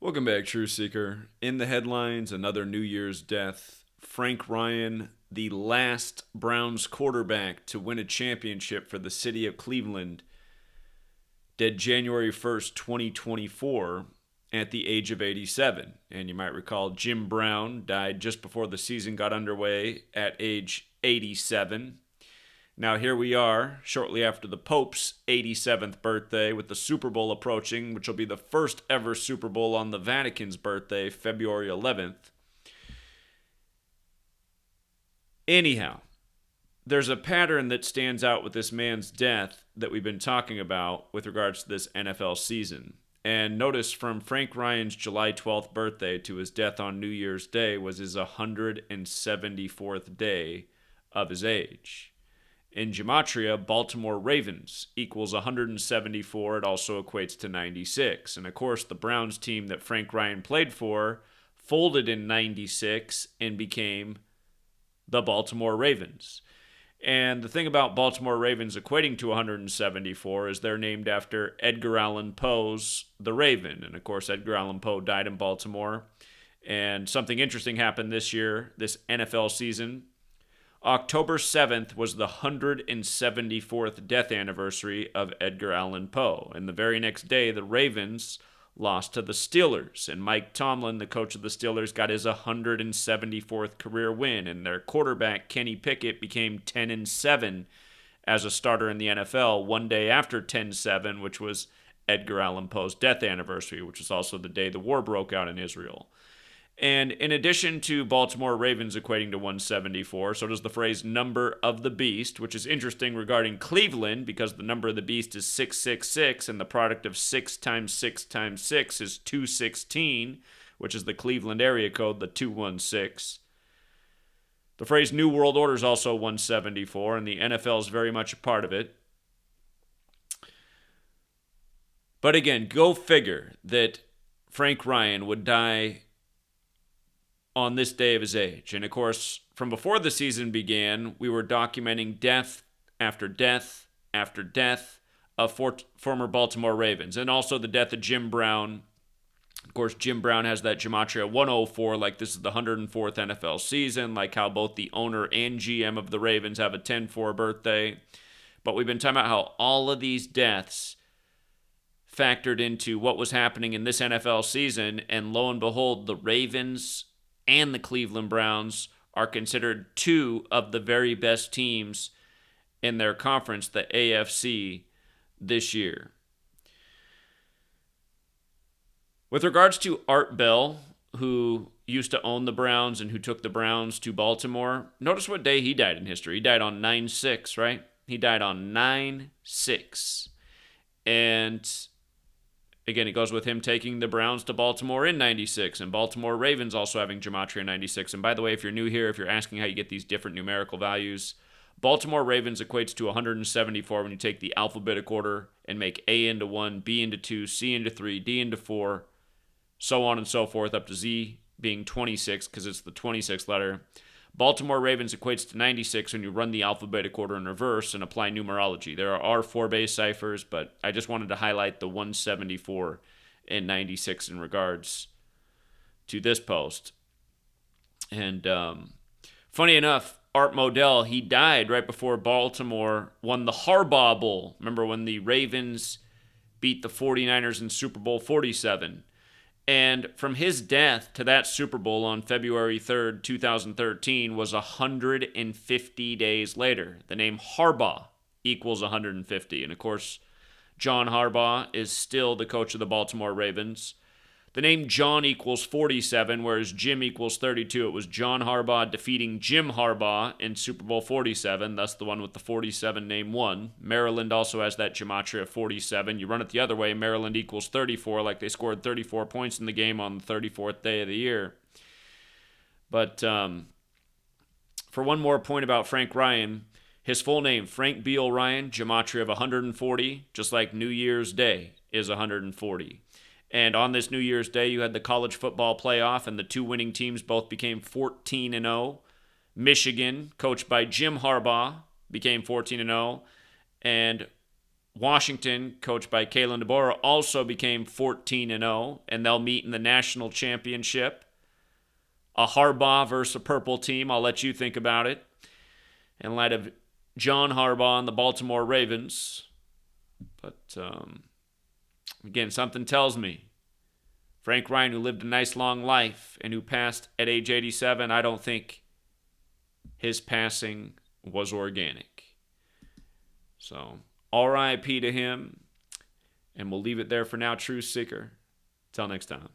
Welcome back, True Seeker. In the headlines, another New Year's death. Frank Ryan, the last Browns quarterback to win a championship for the city of Cleveland, dead January 1st, 2024, at the age of 87. And you might recall Jim Brown died just before the season got underway at age 87. Now here we are, shortly after the Pope's 87th birthday, with the Super Bowl approaching, which will be the first ever Super Bowl on the Vatican's birthday, February 11th. Anyhow, there's a pattern that stands out with this man's death that we've been talking about with regards to this NFL season. And notice from Frank Ryan's July 12th birthday to his death on New Year's Day was his 174th day of his age. In Gematria, Baltimore Ravens equals 174. It also equates to 96. And of course, the Browns team that Frank Ryan played for folded in 96 and became the Baltimore Ravens. And the thing about Baltimore Ravens equating to 174 is they're named after Edgar Allan Poe's The Raven. And of course, Edgar Allan Poe died in Baltimore. And something interesting happened this year, this NFL season. October 7th was the 174th death anniversary of Edgar Allan Poe. And the very next day, the Ravens lost to the Steelers. And Mike Tomlin, the coach of the Steelers, got his 174th career win. And their quarterback, Kenny Pickett, became 10-7 as a starter in the NFL one day after 10-7, which was Edgar Allan Poe's death anniversary, which was also the day the war broke out in Israel. And in addition to Baltimore Ravens equating to 174, so does the phrase number of the beast, which is interesting regarding Cleveland because the number of the beast is 666, and the product of 6 times 6 times 6 is 216, which is the Cleveland area code, the 216. The phrase New World Order is also 174, and the NFL is very much a part of it. But again, go figure that Frank Ryan would die on this day of his age. And of course, from before the season began, we were documenting death after death after death of former Baltimore Ravens, and also the death of Jim Brown. Of course, Jim Brown has that Gematria 104, like this is the 104th NFL season, like how both the owner and GM of the Ravens have a 10-4 birthday. But we've been talking about how all of these deaths factored into what was happening in this NFL season, and lo and behold, the Ravens and the Cleveland Browns are considered two of the very best teams in their conference, the AFC, this year. With regards to Art Bell, who used to own the Browns and who took the Browns to Baltimore, notice what day he died in history. He died on 9/6, right? He died on 9/6. And again, it goes with him taking the Browns to Baltimore in 96, and Baltimore Ravens also having Gematria 96. And by the way, if you're new here, if you're asking how you get these different numerical values, Baltimore Ravens equates to 174 when you take the alphabetic order and make A into 1, B into 2, C into 3, D into 4, so on and so forth, up to Z being 26 because it's the 26th letter. Baltimore Ravens equates to 96 when you run the alphabetic order in reverse and apply numerology. There are 4 base ciphers, but I just wanted to highlight the 174 and 96 in regards to this post. And funny enough, Art Modell, he died right before Baltimore won the Harbaugh Bowl. Remember when the Ravens beat the 49ers in Super Bowl 47? And from his death to that Super Bowl on February 3rd, 2013 was 150 days later. The name Harbaugh equals 150. And of course, John Harbaugh is still the coach of the Baltimore Ravens. The name John equals 47, whereas Jim equals 32. It was John Harbaugh defeating Jim Harbaugh in Super Bowl 47. Thus, the one with the 47 name won. Maryland also has that Gematria 47. You run it the other way, Maryland equals 34, like they scored 34 points in the game on the 34th day of the year. But for one more point about Frank Ryan, his full name, Frank Beal Ryan, Gematria of 140, just like New Year's Day is 140. And on this New Year's Day, you had the college football playoff, and the two winning teams both became 14-0. Michigan, coached by Jim Harbaugh, became 14-0. And Washington, coached by Kalen DeBoer, also became 14-0, and they'll meet in the national championship. A Harbaugh versus a purple team. I'll let you think about it. In light of John Harbaugh and the Baltimore Ravens. But, again, something tells me Frank Ryan, who lived a nice long life and who passed at age 87, I don't think his passing was organic. So, RIP to him. And we'll leave it there for now, Truth Seeker. Till next time.